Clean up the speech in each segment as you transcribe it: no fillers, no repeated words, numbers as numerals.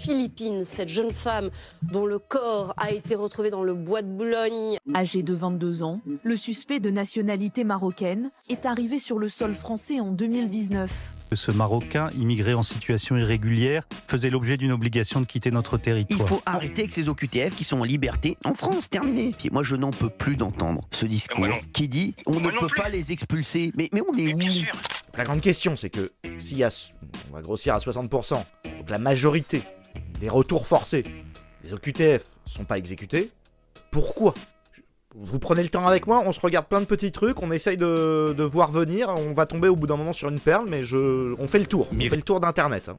Philippines. Cette jeune femme dont le corps a été retrouvé dans le bois de Boulogne. Âgé de 22 ans, le suspect de nationalité marocaine est arrivé sur le sol français en 2019. Ce Marocain, immigré en situation irrégulière, faisait l'objet d'une obligation de quitter notre territoire. Il faut arrêter avec ces OQTF qui sont en liberté en France, terminé. Moi, je n'en peux plus d'entendre ce discours qui dit on ne peut pas les expulser. Mais on est où ? La grande question, c'est que s'il y a, on va grossir à 60%, donc la majorité des retours forcés des OQTF sont pas exécutés, pourquoi ? Vous prenez le temps avec moi, on se regarde plein de petits trucs, on essaye de voir venir, on va tomber au bout d'un moment sur une perle, mais on fait le tour. On fait le tour d'internet.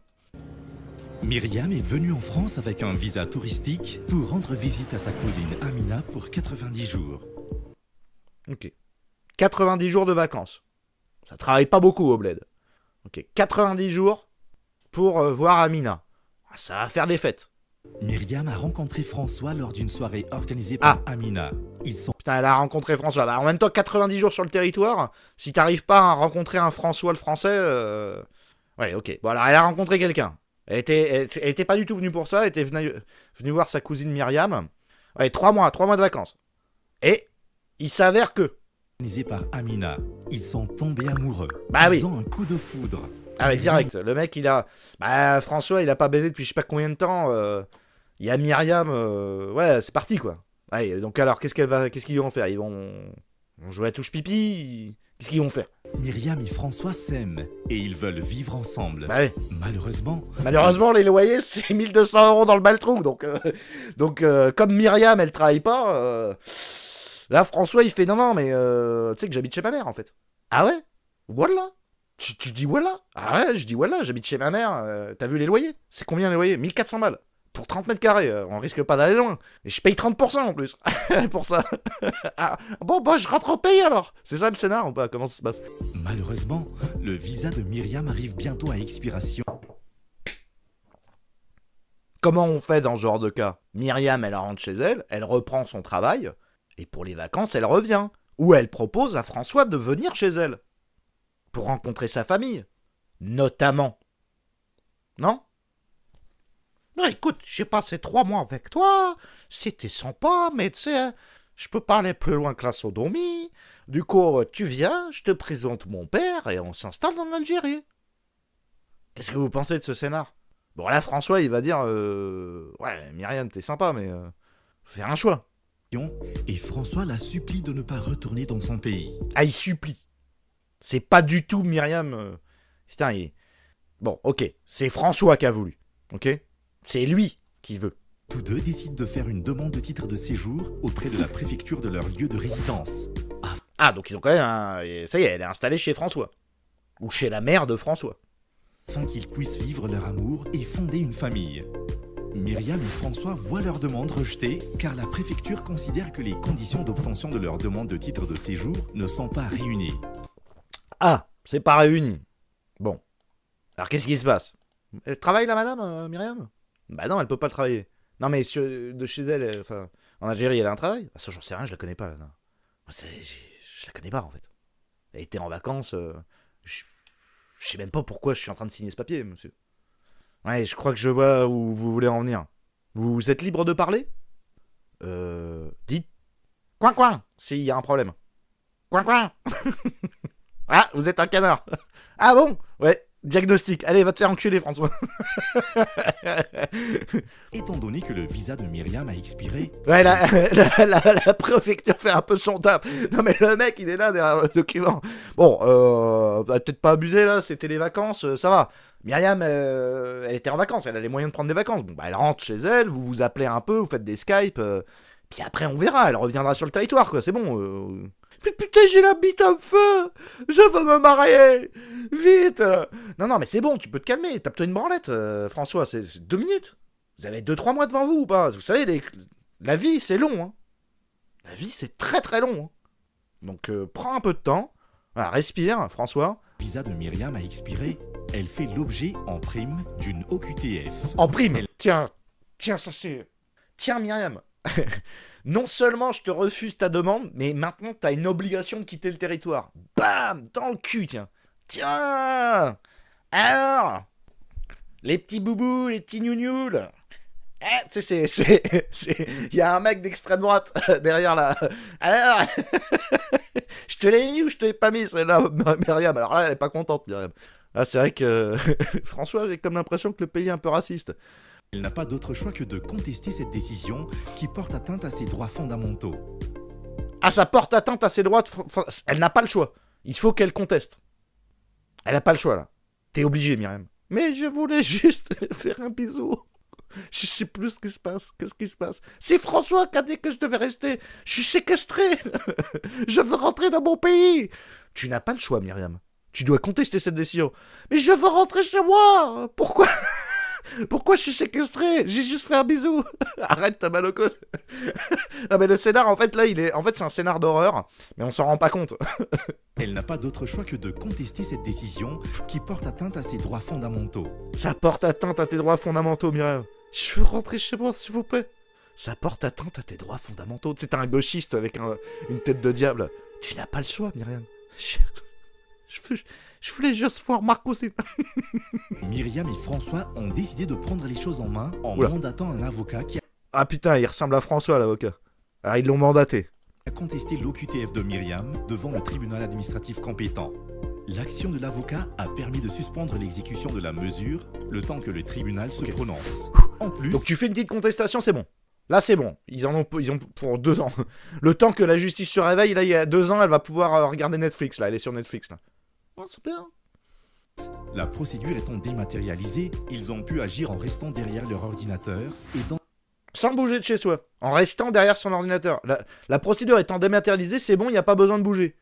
Myriam est venue en France avec un visa touristique pour rendre visite à sa cousine Amina pour 90 jours. Ok. 90 jours de vacances. Ça travaille pas beaucoup au bled. Ok. 90 jours pour voir Amina. Ça va faire des fêtes. Myriam a rencontré François lors d'une soirée organisée par Amina. Putain, elle a rencontré François. Bah, en même temps, 90 jours sur le territoire, si t'arrives pas à rencontrer un François le français... Ouais, ok. Bon, alors, elle a rencontré quelqu'un. Elle était pas du tout venue pour ça, elle était venue voir sa cousine Myriam. Ouais, 3 mois de vacances. Et il s'avère que... Organisé par Amina, ils sont tombés amoureux. Bah oui. Ils ont un coup de foudre. Ah ouais, direct. Le mec, il a... Bah, François, il a pas baisé depuis je sais pas combien de temps. Il y a Myriam... Ouais, c'est parti, quoi. Ouais, donc alors, qu'est-ce qu'ils vont faire ? Ils vont jouer à touche pipi ? Qu'est-ce qu'ils vont faire ? Myriam et François s'aiment et ils veulent vivre ensemble. Bah ouais. Malheureusement, les loyers, c'est 1200 € dans le baltrou. Donc, comme Myriam, elle travaille pas... Là, François, il fait non, mais tu sais que j'habite chez ma mère, en fait. Ah ouais ? Voilà. Tu dis voilà ? Ah ouais, je dis voilà, j'habite chez ma mère. T'as vu les loyers ? C'est combien les loyers ? 1400 balles. Pour 30 mètres carrés, on risque pas d'aller loin. Et je paye 30% en plus. Pour ça. Ah, bon, bah, je rentre au pays alors. C'est ça le scénar ou pas ? Comment ça se passe ? malheureusement, le visa de Myriam arrive bientôt à expiration. Comment on fait dans ce genre de cas ? Myriam, elle rentre chez elle, elle reprend son travail, et pour les vacances, elle revient. Ou elle propose à François de venir chez elle. Pour rencontrer sa famille. Notamment. Non ? Non, écoute, j'ai passé 3 mois avec toi, c'était sympa, mais tu sais, je peux pas aller plus loin que la sodomie. Du coup, tu viens, je te présente mon père, et on s'installe en Algérie. Qu'est-ce que vous pensez de ce scénar ? Bon, là, François, il va dire, ouais, Myriam, t'es sympa, mais faut faire un choix. Et François la supplie de ne pas retourner dans son pays. Ah, il supplie. C'est pas du tout Myriam. Putain, Bon, ok, c'est François qui a voulu, ok ? C'est lui qui veut. Tous deux décident de faire une demande de titre de séjour auprès de la préfecture de leur lieu de résidence. Ah, donc ils ont quand même ça y est, elle est installée chez François. Ou chez la mère de François. Afin qu'ils puissent vivre leur amour et fonder une famille. Myriam et François voient leur demande rejetée car la préfecture considère que les conditions d'obtention de leur demande de titre de séjour ne sont pas réunies. Ah, c'est pas réuni. Bon. Alors qu'est-ce qui se passe ? Elle travaille la madame, Myriam ? Bah non, elle peut pas travailler. Non mais de chez elle, enfin, en Algérie, elle a un travail ? Ah ça, j'en sais rien, je la connais pas là. Je la connais pas en fait. Elle était en vacances, je sais même pas pourquoi je suis en train de signer ce papier, monsieur. Ouais, je crois que je vois où vous voulez en venir. Vous êtes libre de parler ? Dites. Coin, s'il y a un problème. Coin. Ah, vous êtes un canard. Ah bon ? Ouais. Diagnostic. Allez, va te faire enculer, François. Étant donné que le visa de Myriam a expiré... Ouais, la préfecture fait un peu son taf. Non, mais le mec, il est là derrière le document. Bon, peut-être pas abusé, là, c'était les vacances, ça va. Myriam, elle était en vacances, elle a les moyens de prendre des vacances. Bon, bah, elle rentre chez elle, vous vous appelez un peu, vous faites des Skype, puis après, on verra, elle reviendra sur le territoire, quoi, c'est bon. Putain, j'ai la bite à feu. Je veux me marier. Vite. Non, mais c'est bon, tu peux te calmer. Tape-toi une branlette, François, c'est 2 minutes. Vous avez 2-3 mois devant vous ou pas ? Vous savez, la vie, c'est long. Hein. La vie, c'est très très long. Hein. Donc, prends un peu de temps. Voilà, respire, François. Le visa de Myriam a expiré. Elle fait l'objet, en prime, d'une OQTF. En prime ? Tiens, ça c'est... Tiens, Myriam. Non seulement je te refuse ta demande, mais maintenant t'as une obligation de quitter le territoire. Bam ! Dans le cul, tiens. Tiens ! Alors, Les petits boubous, les petits gnougnou, là. Tu sais, il y a un mec d'extrême droite derrière là. Alors, je te l'ai mis ou je te l'ai pas mis, c'est là, Myriam. Alors là, elle est pas contente, Myriam. Là, c'est vrai que François, j'ai comme l'impression que le pays est un peu raciste. Elle n'a pas d'autre choix que de contester cette décision qui porte atteinte à ses droits fondamentaux. Ah, ça porte atteinte à ses droits. Elle n'a pas le choix. Il faut qu'elle conteste. Elle n'a pas le choix là. T'es obligé, Myriam. Mais je voulais juste faire un bisou. Je sais plus ce qui se passe. Qu'est-ce qui se passe? C'est François qui a dit que je devais rester. Je suis séquestré. Je veux rentrer dans mon pays. Tu n'as pas le choix, Myriam. Tu dois contester cette décision. Mais je veux rentrer chez moi. Pourquoi? Pourquoi je suis séquestré? J'ai juste fait un bisou. Arrête, t'as mal au code. Non mais le scénar, en fait, là, c'est un scénar d'horreur, mais on s'en rend pas compte. Elle n'a pas d'autre choix que de contester cette décision qui porte atteinte à ses droits fondamentaux. Ça porte atteinte à tes droits fondamentaux, Myriam. Je veux rentrer chez moi, s'il vous plaît. Ça porte atteinte à tes droits fondamentaux. C'est un gauchiste avec une tête de diable. Tu n'as pas le choix, Myriam. Je voulais juste voir ma cousine. Myriam et François ont décidé de prendre les choses en main en mandatant un avocat qui Ah putain, il ressemble à François, l'avocat. Ah, ils l'ont mandaté. a contesté l'OQTF de Myriam devant le tribunal administratif compétent. L'action de l'avocat a permis de suspendre l'exécution de la mesure le temps que le tribunal se prononce. En plus... Donc tu fais une petite contestation, c'est bon. Là, c'est bon. Ils ont pour 2 ans. Le temps que la justice se réveille, là, il y a 2 ans, elle va pouvoir regarder Netflix, là. Elle est sur Netflix, là. Oh, c'est bien. La procédure étant dématérialisée, ils ont pu agir en restant derrière leur ordinateur et dans... Sans bouger de chez soi. En restant derrière son ordinateur. La procédure étant dématérialisée, c'est bon, il n'y a pas besoin de bouger.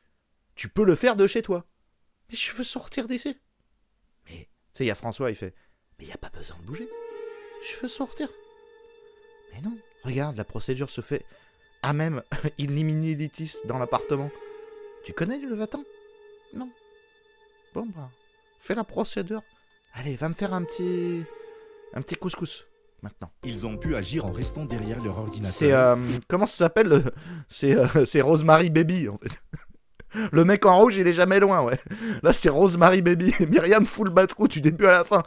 Tu peux le faire de chez toi. Mais je veux sortir d'ici. Mais, tu sais, il y a François, il fait... Mais il n'y a pas besoin de bouger. Je veux sortir. Mais non, regarde, la procédure se fait à même in limine litis dans l'appartement. Tu connais le latin? Non. Bon, bah, fais la procédure. Allez, va me faire un petit couscous, maintenant. Ils ont pu agir en restant derrière leur ordinateur. C'est, comment ça s'appelle c'est Rosemary Baby, en fait. Le mec en rouge, il est jamais loin, ouais. Là, c'est Rosemary Baby. Myriam full batrou du début à la fin.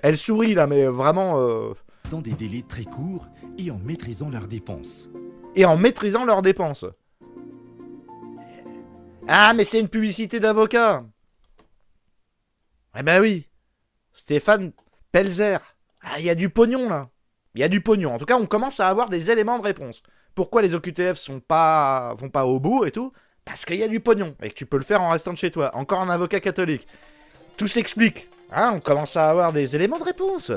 Elle sourit, là, mais vraiment... Dans des délais très courts et en maîtrisant leurs dépenses. Et en maîtrisant leurs dépenses. Ah, mais c'est une publicité d'avocat. Eh ben oui. Stéphane Pelzer. Ah, il y a du pognon, là. Il y a du pognon. En tout cas, on commence à avoir des éléments de réponse. Pourquoi les OQTF vont pas au bout et tout? Parce qu'il y a du pognon. Et que tu peux le faire en restant de chez toi. Encore un avocat catholique. Tout s'explique. Hein, on commence à avoir des éléments de réponse.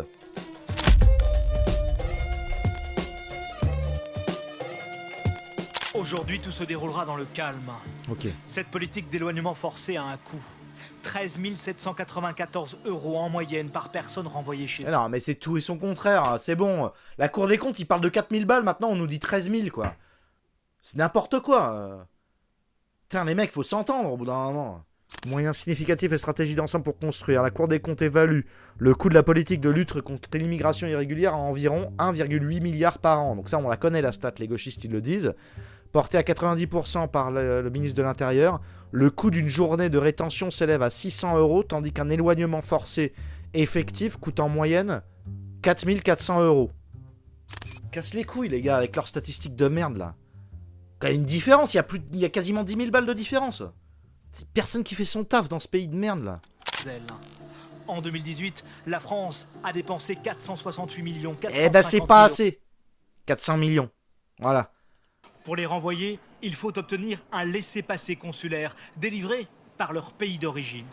Aujourd'hui, tout se déroulera dans le calme. Ok. Cette politique d'éloignement forcé a un coût. 13 794 € en moyenne par personne renvoyée chez eux. Non, mais c'est tout et son contraire, c'est bon. La Cour des comptes, il parle de 4000 balles, maintenant on nous dit 13 000, quoi. C'est n'importe quoi. Putain, les mecs, faut s'entendre au bout d'un moment. Moyens significatifs et stratégies d'ensemble pour construire. La Cour des comptes évalue le coût de la politique de lutte contre l'immigration irrégulière à environ 1,8 milliard par an. Donc ça, on la connaît, la stat, les gauchistes, ils le disent. Porté à 90% par le ministre de l'Intérieur, le coût d'une journée de rétention s'élève à 600 €, tandis qu'un éloignement forcé effectif coûte en moyenne 4 400 €. Casse les couilles, les gars, avec leurs statistiques de merde, là. Il y a une différence, il y a quasiment 10 000 balles de différence. C'est personne qui fait son taf dans ce pays de merde, là. En 2018, la France a dépensé 468 millions. Eh ben, c'est pas assez. 400 millions. Voilà. Pour les renvoyer, il faut obtenir un laissez-passer consulaire délivré par leur pays d'origine.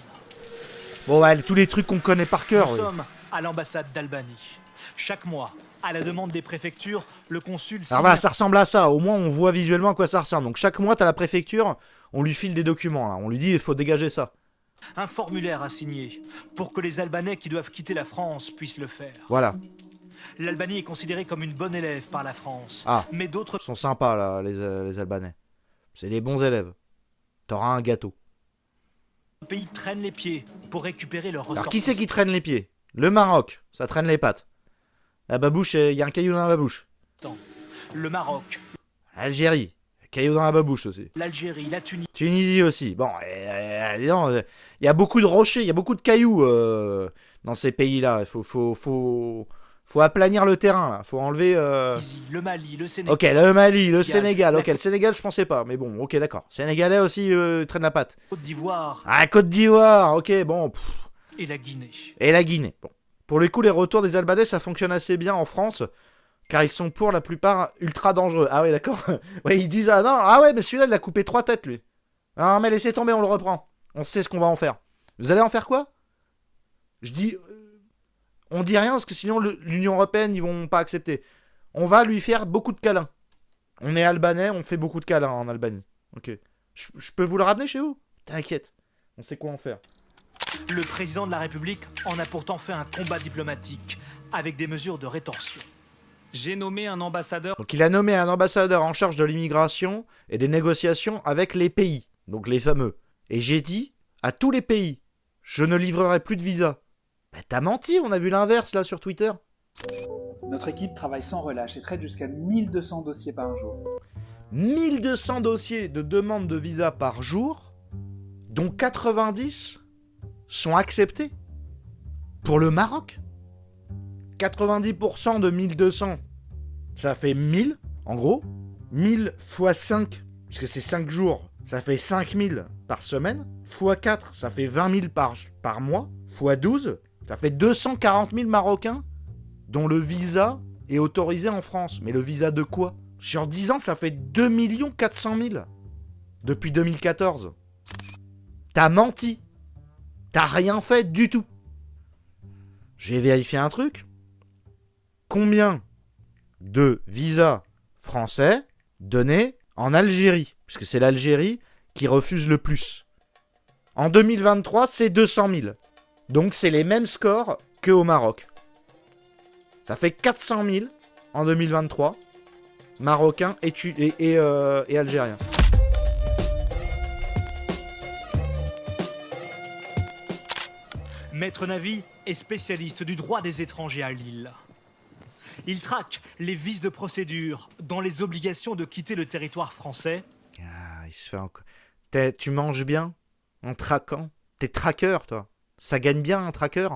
Bon, ouais, tous les trucs qu'on connaît par cœur. Nous sommes à l'ambassade d'Albanie. Chaque mois, à la demande des préfectures, le consul... Alors voilà, ça ressemble à ça. Au moins, on voit visuellement à quoi ça ressemble. Donc chaque mois, t'as la préfecture, on lui file des documents. Là. On lui dit, il faut dégager ça. Un formulaire à signer pour que les Albanais qui doivent quitter la France puissent le faire. Voilà. L'Albanie est considérée comme une bonne élève par la France. Ah, mais d'autres sont sympas, là, les Albanais. C'est les bons élèves. T'auras un gâteau. pays traînent les pieds pour récupérer leurs ressortissants. Alors qui c'est qui traîne les pieds? Le Maroc, ça traîne les pattes. La babouche, il y a un caillou dans la babouche. Le Maroc. Algérie, Caillou dans la babouche aussi. l'Algérie, la Tunisie, Tunisie aussi. Bon, dis donc, il y a beaucoup de rochers, il y a beaucoup de cailloux dans ces pays-là. Il faut aplanir le terrain, là. Faut enlever... le Mali, le Sénégal. Ok, le Mali, le Sénégal. Ok, le Sénégal, je pensais pas. Mais bon, ok, d'accord. Sénégalais aussi traînent la patte. Côte d'Ivoire Ah, Côte d'Ivoire. Ok, bon. et la Guinée. Et la Guinée. Bon. Pour les coups, les retours des Albanais, ça fonctionne assez bien en France. Car ils sont pour la plupart ultra dangereux. Ah ouais, d'accord. Ouais, ils disent, ah non, ah ouais, mais celui-là, il a coupé 3 têtes, lui. Ah, mais laissez tomber, on le reprend. On sait ce qu'on va en faire. Vous allez en faire quoi? Je dis... on dit rien parce que sinon l'Union Européenne, ils vont pas accepter. On va lui faire beaucoup de câlins. On est albanais, on fait beaucoup de câlins en Albanie. Ok. Je peux vous le ramener chez vous? T'inquiète. On sait quoi en faire. Le président de la République en a pourtant fait un combat diplomatique avec des mesures de rétorsion. J'ai nommé un ambassadeur. Donc il a nommé un ambassadeur en charge de l'immigration et des négociations avec les pays. Donc les fameux. Et j'ai dit à tous les pays, je ne livrerai plus de visa. Bah t'as menti, on a vu l'inverse là sur Twitter. Notre équipe travaille sans relâche et traite jusqu'à 1200 dossiers par jour. 1200 dossiers de demande de visa par jour, dont 90 sont acceptés. Pour le Maroc. 90% de 1200, ça fait 1000, en gros. 1000 x 5, puisque c'est 5 jours, ça fait 5000 par semaine. X 4, ça fait 20 000 par mois. X 12, ça fait 240 000 Marocains dont le visa est autorisé en France. Mais le visa de quoi? Sur 10 ans, ça fait 2 400 000 depuis 2014. T'as menti. T'as rien fait du tout. J'ai vérifié un truc. Combien de visas français donnés en Algérie? Puisque c'est l'Algérie qui refuse le plus. En 2023, c'est 200 000. Donc c'est les mêmes scores qu'au Maroc. Ça fait 400 000 en 2023. Marocains et Algériens. Maître Navy est spécialiste du droit des étrangers à Lille. Il traque les vices de procédure dans les obligations de quitter le territoire français. Ah, il se fait encore... Tu manges bien en traquant? T'es tracker, toi? Ça gagne bien un tracker?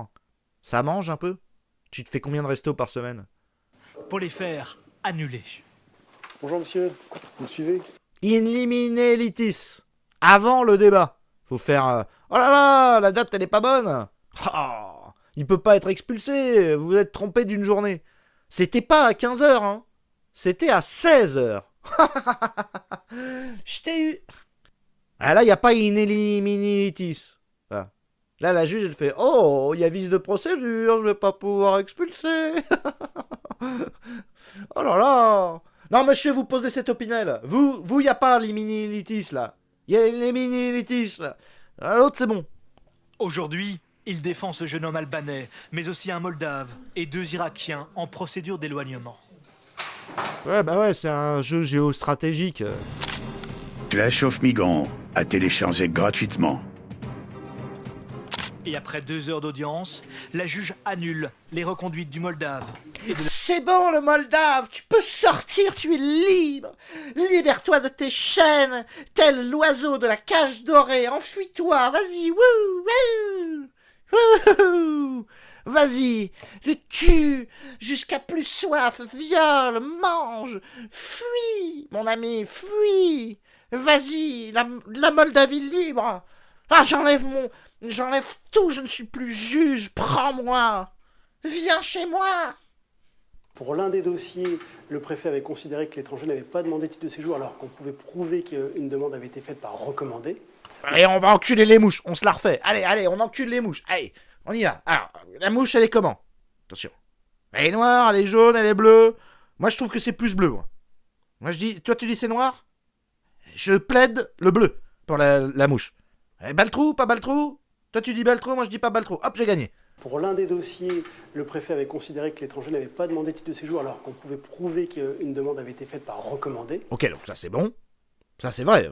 Ça mange un peu? Tu te fais combien de restos par semaine? Pour les faire annuler. Bonjour monsieur, vous me suivez? In limine litis. Avant le débat. Faut faire... oh là là, la date elle est pas bonne. Oh, il peut pas être expulsé. Vous vous êtes trompé d'une journée. C'était pas à 15h, hein. C'était à 16h. Je t'ai eu. Ah là, il n'y a pas inéliminitis. Là, la juge, elle fait oh, il y a vice de procédure, je vais pas pouvoir expulser. Oh là là. Non, monsieur, vous posez cette opinel. Vous, il n'y a pas l'iminilitis, là. Il y a l'iminilitis, là. L'autre, c'est bon. Aujourd'hui, il défend ce jeune homme albanais, mais aussi un Moldave et 2 Irakiens en procédure d'éloignement. Ouais, bah ouais, c'est un jeu géostratégique. Clash of Migrants à télécharger gratuitement. Et après 2 heures d'audience, la juge annule les reconduites du Moldave. C'est bon, le Moldave, tu peux sortir, tu es libre. Libère-toi de tes chaînes, tel l'oiseau de la cage dorée, enfuis-toi, vas-y, wouh, wouh. Vas-y, le tue, jusqu'à plus soif, viole, mange, fuis, mon ami, fuis. Vas-y, la Moldavie libre. Ah, j'enlève tout, je ne suis plus juge, prends-moi. Viens chez moi. Pour l'un des dossiers, le préfet avait considéré que l'étranger n'avait pas demandé titre de séjour alors qu'on pouvait prouver qu'une demande avait été faite par recommandé. Allez, on va enculer les mouches, on se la refait. Allez, on encule les mouches. Allez, on y va. Alors, la mouche, elle est comment? Attention. Elle est noire, elle est jaune, elle est bleue. Moi, je trouve que c'est plus bleu, moi. Moi, je dis... Toi, tu dis c'est noir? Je plaide le bleu pour la mouche. Baltrou, pas Baltrou? Toi, tu dis Baltrou, moi, je dis pas Baltrou. Hop, j'ai gagné. Pour l'un des dossiers, le préfet avait considéré que l'étranger n'avait pas demandé titre de séjour alors qu'on pouvait prouver qu'une demande avait été faite par recommandé. Ok, donc ça, c'est bon. Ça, c'est vrai.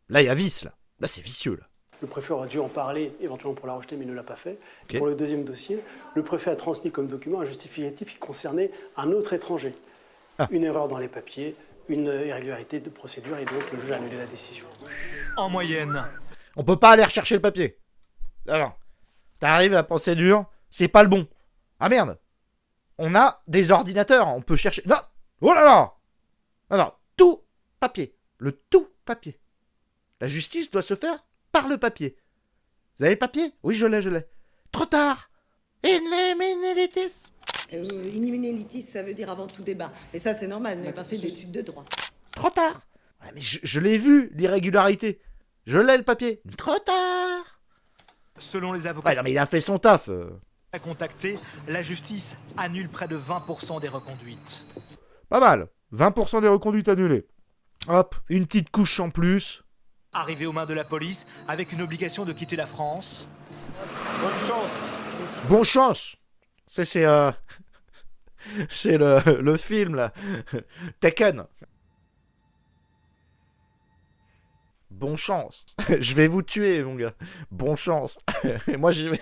Là, il y a vice, là. Là, c'est vicieux, là. Le préfet aurait dû en parler éventuellement pour la rejeter, mais il ne l'a pas fait. Okay. Pour le deuxième dossier, le préfet a transmis comme document un justificatif qui concernait un autre étranger. Une erreur dans les papiers, une irrégularité de procédure et donc le juge a annulé la décision. En moyenne, On peut pas aller rechercher le papier. Alors, t'arrives à la procédure, c'est pas le bon. Ah merde. On a des ordinateurs, on peut chercher... Non. Oh là là. Alors, tout papier. Le tout papier. La justice doit se faire par le papier. Vous avez le papier? Oui, je l'ai. Trop tard. Iniminilitis. Iniminilitis, ça veut dire avant tout débat. Mais ça, c'est normal, vous n'avez pas fait d'études de droit. Trop tard. Ouais, mais je l'ai vu, l'irrégularité. Je l'ai, le papier. Trop tard. selon les avocats Ouais, non, mais il a fait son taf. contactés, la justice annule près de 20% des reconduites. Pas mal. 20% des reconduites annulées. Hop, une petite couche en plus. Arrivé aux mains de la police, avec une obligation de quitter la France. Bonne chance. Bonne chance. C'est c'est le film là. Taken. Bon chance. Je vais vous tuer mon gars. Bon chance. Et moi j'y vais.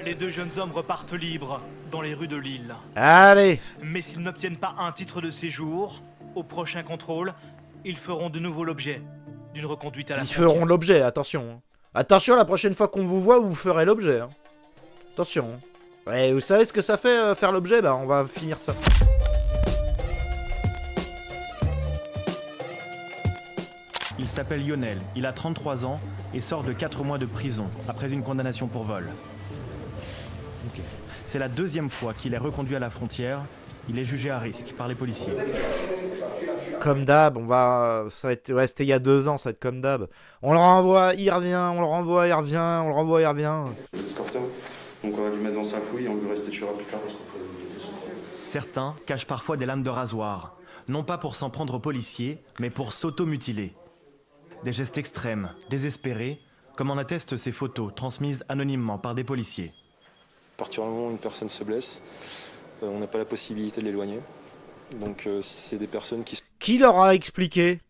Les deux jeunes hommes repartent libres dans les rues de Lille. Allez. Mais s'ils n'obtiennent pas un titre de séjour, au prochain contrôle, ils feront de nouveau l'objet d'une reconduite à la frontière. Ils feront l'objet, attention. Attention, la prochaine fois qu'on vous voit, vous ferez l'objet. Hein. Attention. Ouais, vous savez ce que ça fait faire l'objet? Bah, on va finir ça. Il s'appelle Lionel, il a 33 ans et sort de 4 mois de prison après une condamnation pour vol. Okay. C'est la deuxième fois qu'il est reconduit à la frontière. Il est jugé à risque par les policiers. Comme d'hab, on va... Ça va être... Ouais, c'était il y a 2 ans, ça va être comme d'hab. On le renvoie, il revient, on le renvoie, il revient, on le renvoie, il revient. Donc on va lui mettre dans sa fouille et on lui restituera plus tard. Certains cachent parfois des lames de rasoir, non pas pour s'en prendre aux policiers, mais pour s'auto-mutiler. Des gestes extrêmes, désespérés, comme en attestent ces photos transmises anonymement par des policiers. À partir du moment où une personne se blesse, on n'a pas la possibilité de l'éloigner. Donc c'est des personnes qui... Qui leur a expliqué?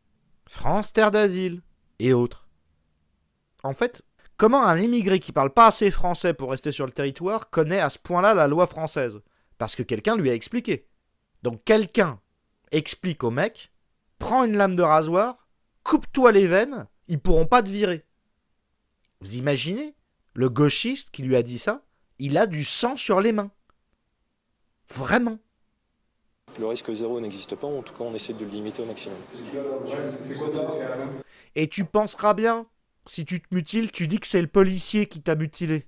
France Terre d'Asile et autres. En fait, comment un immigré qui parle pas assez français pour rester sur le territoire connaît à ce point-là la loi française? Parce que quelqu'un lui a expliqué. Donc quelqu'un explique au mec, prends une lame de rasoir, coupe-toi les veines, ils pourront pas te virer. Vous imaginez? Le gauchiste qui lui a dit ça, il a du sang sur les mains. Vraiment. Le risque zéro n'existe pas, en tout cas on essaie de le limiter au maximum. Et tu penseras bien, si tu te mutiles, tu dis que c'est le policier qui t'a mutilé.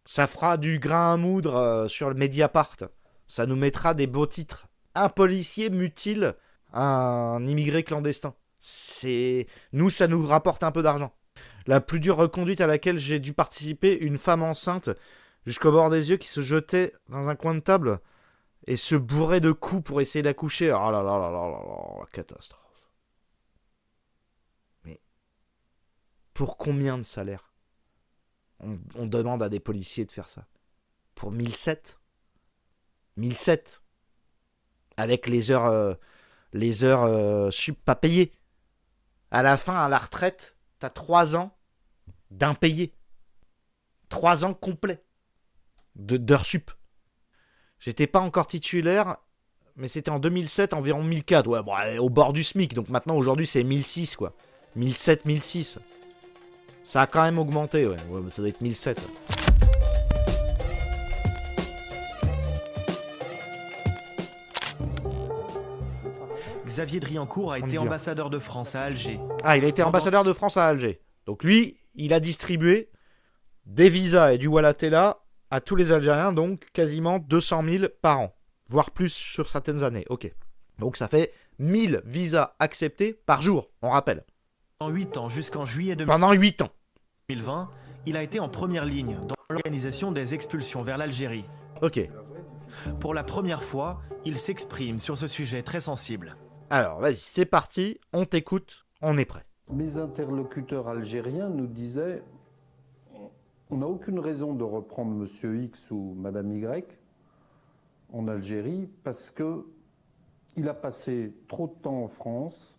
Ça fera du grain à moudre sur le Mediapart. Ça nous mettra des beaux titres. Un policier mutile un immigré clandestin. Nous, ça nous rapporte un peu d'argent. La plus dure reconduite à laquelle j'ai dû participer, une femme enceinte, jusqu'au bord des yeux, qui se jetait dans un coin de table et se bourrait de coups pour essayer d'accoucher. Oh là là là là là là, la catastrophe. Mais pour combien de salaire on demande à des policiers de faire ça? Pour 1007 1007 avec les heures sup pas payées. À la fin, à la retraite, t'as 3 ans d'impayés. 3 ans complets d'heures sup. J'étais pas encore titulaire, mais c'était en 2007, environ 1004. Ouais, bon, au bord du SMIC, donc maintenant, aujourd'hui, c'est 1006, quoi. 1007, 1006. Ça a quand même augmenté, ouais ça doit être 1007. Xavier Driancourt a été ambassadeur de France à Alger. Ah, il a été ambassadeur de France à Alger. Donc lui, il a distribué des visas et du Wallatella à tous les Algériens, donc quasiment 200 000 par an, voire plus sur certaines années. Ok. Donc ça fait 1000 visas acceptés par jour, on rappelle. En 8 ans, jusqu'en juillet 2020. Pendant 8 ans. 2020, il a été en première ligne dans l'organisation des expulsions vers l'Algérie. Ok. Pour la première fois, il s'exprime sur ce sujet très sensible. Alors, vas-y, c'est parti, on t'écoute, on est prêt. Mes interlocuteurs algériens nous disaient on n'a aucune raison de reprendre Monsieur X ou Madame Y en Algérie parce que il a passé trop de temps en France,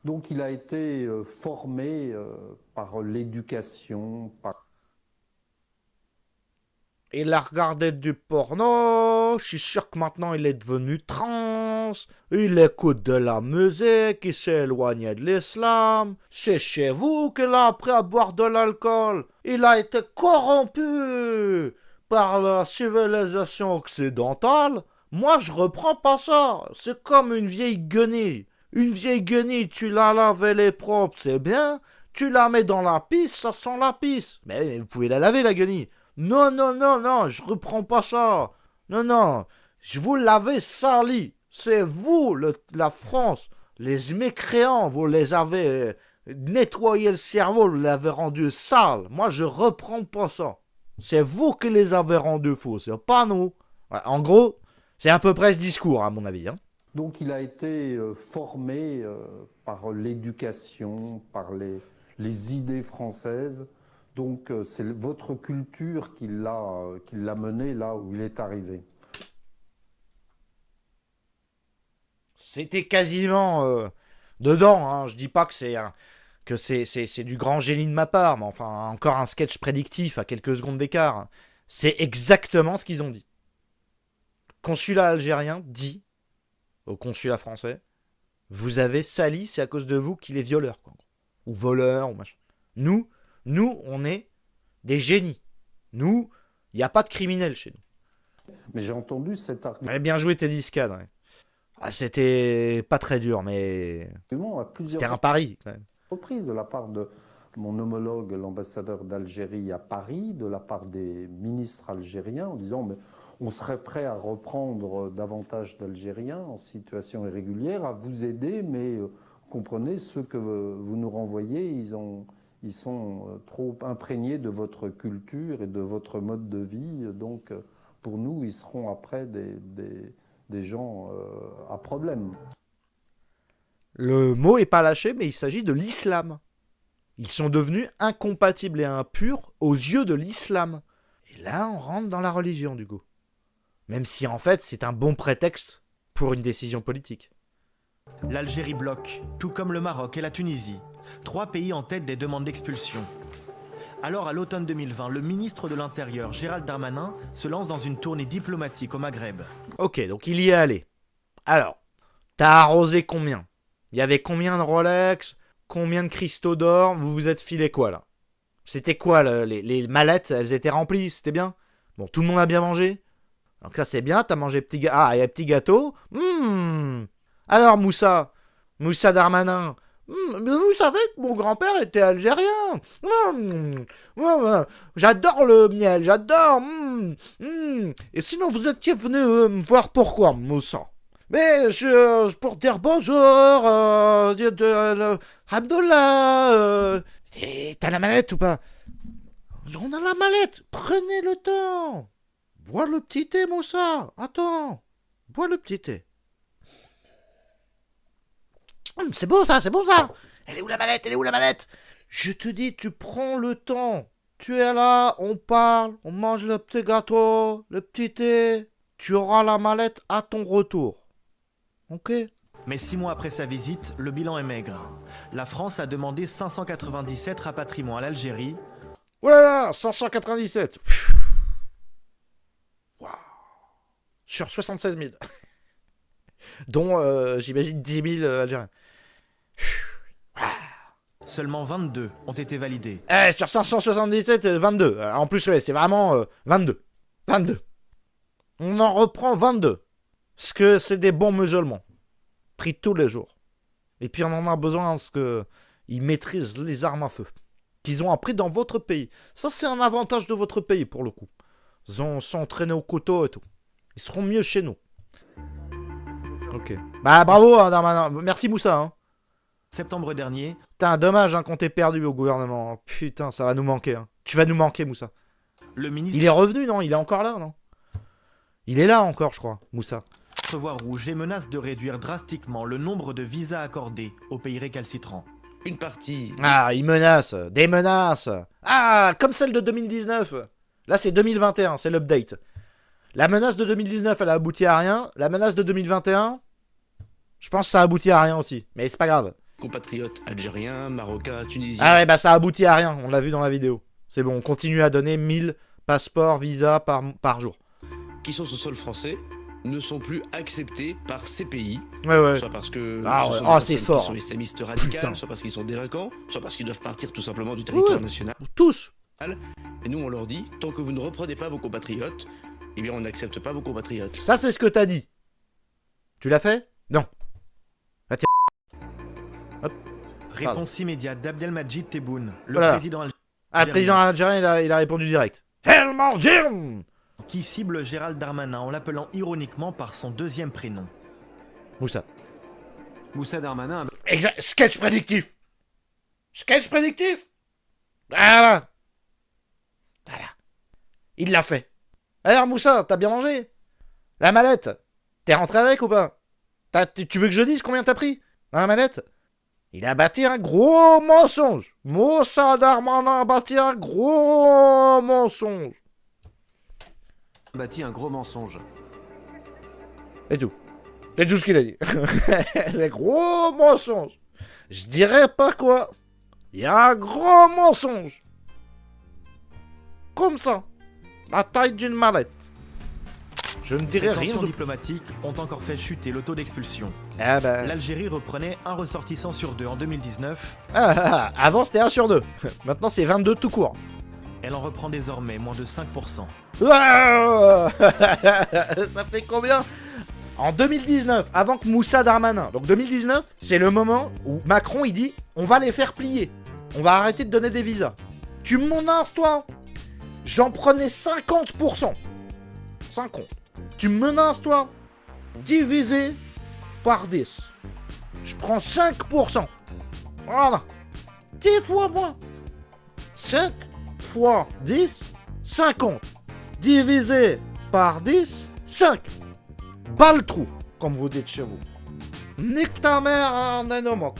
donc il a été formé par l'éducation, par... Il a regardé du porno, je suis sûr que maintenant il est devenu trans. France, il écoute de la musique, il s'est éloigné de l'islam. C'est chez vous qu'il a appris à boire de l'alcool. Il a été corrompu par la civilisation occidentale. Moi, je reprends pas ça. C'est comme une vieille guenille. Une vieille guenille, tu la laves, elle est propre, c'est bien. Tu la mets dans la pisse, ça sent la pisse. Mais vous pouvez la laver, la guenille. Non, non, non, non, je reprends pas ça. Non, non, je vous l'avais sali. C'est vous, la France, les mécréants, vous les avez nettoyé le cerveau, vous l'avez rendu sale. Moi, je reprends pas ça. C'est vous qui les avez rendus fous, c'est pas nous. Ouais, en gros, c'est à peu près ce discours, à mon avis. Hein. Donc il a été formé par l'éducation, par les idées françaises. Donc c'est votre culture qui l'a mené là où il est arrivé. C'était quasiment dedans. Hein. Je dis pas que c'est du grand génie de ma part, mais enfin encore un sketch prédictif à quelques secondes d'écart. C'est exactement ce qu'ils ont dit. Le consulat algérien dit au consulat français, vous avez sali, c'est à cause de vous qu'il est violeur, quoi. Ou voleur, ou machin. Nous, on est des génies. Nous, il n'y a pas de criminels chez nous. Mais j'ai entendu cet argument. Bien joué, Teddy Scad. Ouais. Ah, c'était pas très dur, mais c'était un pari, quand même. Reprise de la part de mon homologue, l'ambassadeur d'Algérie à Paris, de la part des ministres algériens, en disant mais on serait prêt à reprendre davantage d'Algériens en situation irrégulière, à vous aider, mais comprenez, ceux que vous nous renvoyez, ils sont trop imprégnés de votre culture et de votre mode de vie, donc pour nous, ils seront après des gens à problème. Le mot est pas lâché, mais il s'agit de l'islam. Ils sont devenus incompatibles et impurs aux yeux de l'islam. Et là, on rentre dans la religion, du coup. Même si, en fait, c'est un bon prétexte pour une décision politique. L'Algérie bloque, tout comme le Maroc et la Tunisie. 3 pays en tête des demandes d'expulsion. Alors, à l'automne 2020, le ministre de l'Intérieur, Gérald Darmanin, se lance dans une tournée diplomatique au Maghreb. Ok, donc il y est allé. Alors, t'as arrosé combien? Il y avait combien de Rolex? Combien de cristaux d'or? Vous vous êtes filé quoi, là? C'était quoi, les mallettes? Elles étaient remplies, c'était bien? Bon, tout le monde a bien mangé? Donc ça, c'est bien, t'as mangé petit gâteau. Ah, il y a petit gâteau. Alors, Moussa Darmanin, mais vous savez que mon grand-père était algérien. J'adore le miel, j'adore. Et sinon, vous étiez venu me voir pourquoi, Moussa? Mais pour dire bonjour, Abdullah. T'as la mallette ou pas? On a la mallette, prenez le temps. Bois le petit thé, Moussa. Attends, bois le petit thé. C'est beau ça, c'est beau ça. Elle est où la mallette? Je te dis, tu prends le temps. Tu es là, on parle, on mange le petit gâteau, le petit thé. Tu auras la mallette à ton retour. Ok? Mais 6 mois après sa visite, le bilan est maigre. La France a demandé 597 rapatriements à l'Algérie. Voilà, 597. Wow. Sur 76 000. Dont, j'imagine, 10 000 Algériens. Seulement 22 ont été validés. Sur 577, 22. En plus, ouais, c'est vraiment 22. 22. On en reprend 22. Parce que c'est des bons musulmans. Pris tous les jours. Et puis on en a besoin parce qu'ils maîtrisent les armes à feu. Qu'ils ont appris dans votre pays. Ça, c'est un avantage de votre pays, pour le coup. Ils sont entraînés au couteau et tout. Ils seront mieux chez nous. Ok. Bah bravo, hein, Darmanin. Merci Moussa. Hein. Septembre dernier. Putain, dommage hein, qu'on t'ait perdu au gouvernement. Putain, ça va nous manquer. Hein. Tu vas nous manquer, Moussa. Le ministre... Il est revenu, non? Il est encore là, non? Il est là encore, je crois, Moussa. Voie rouge et menace de réduire drastiquement le nombre de visas accordés aux pays récalcitrants. Une partie... Ah, il menace. Des menaces. Ah, comme celle de 2019. Là, c'est 2021, c'est l'update. La menace de 2019, elle a abouti à rien. La menace de 2021, je pense que ça a abouti à rien aussi. Mais c'est pas grave. Compatriotes algériens, marocains, tunisiens... Ah ouais, bah ça a abouti à rien, on l'a vu dans la vidéo. C'est bon, on continue à donner 1000 passeports, visas par jour. Qui sont sur sol français, ne sont plus acceptés par ces pays. Ouais. Soit parce que Ah ce ouais. sont Ah, des c'est personnes fort. qui sont islamistes radicales, Putain. soit parce qu'ils sont délinquants, soit parce qu'ils doivent partir tout simplement du territoire Ouais. national. Tous. Et nous, on leur dit, tant que vous ne reprenez pas vos compatriotes, eh bien, on n'accepte pas vos compatriotes. Ça, c'est ce que t'as dit. Tu l'as fait? Non. Ah, tiens. Hop. Réponse immédiate d'Abdelmajid Tebboune, le Voilà. président algérien. Ah, le président algérien, il a répondu direct. El Marjin. Qui cible Gérald Darmanin en l'appelant ironiquement par son deuxième prénom. Moussa. Moussa Darmanin. Exact. Sketch prédictif. Sketch prédictif. Voilà. Il l'a fait. Alors Moussa, t'as bien mangé? La mallette, t'es rentré avec ou pas? Tu veux que je dise combien t'as pris dans la mallette? Il a bâti un gros mensonge. Moussa Darmanin a bâti un gros mensonge. Bâti un gros mensonge. Et tout. C'est tout ce qu'il a dit. Les gros mensonges. Je dirais pas quoi. Il y a un gros mensonge. Comme ça. La taille d'une mallette. Je ne dirais Ces rien tensions de... diplomatiques ont encore fait chuter le taux d'expulsion. Ah bah... L'Algérie reprenait un ressortissant sur 2 en 2019. Avant c'était 1 sur 2. Maintenant c'est 22 tout court. Elle en reprend désormais moins de 5%. Ça fait combien? En 2019, avant que Moussa Darmanin... Donc 2019, c'est le moment où Macron il dit on va les faire plier. On va arrêter de donner des visas. Tu me menaces toi? J'en prenais 50%. 50. Tu me menaces toi? Divisé par 10. Je prends 5%. Voilà. 10 fois moins. 5 fois 10, 50. Divisé par 10, 5. Bas le trou, comme vous dites chez vous. Nique ta mère, un nanomoc.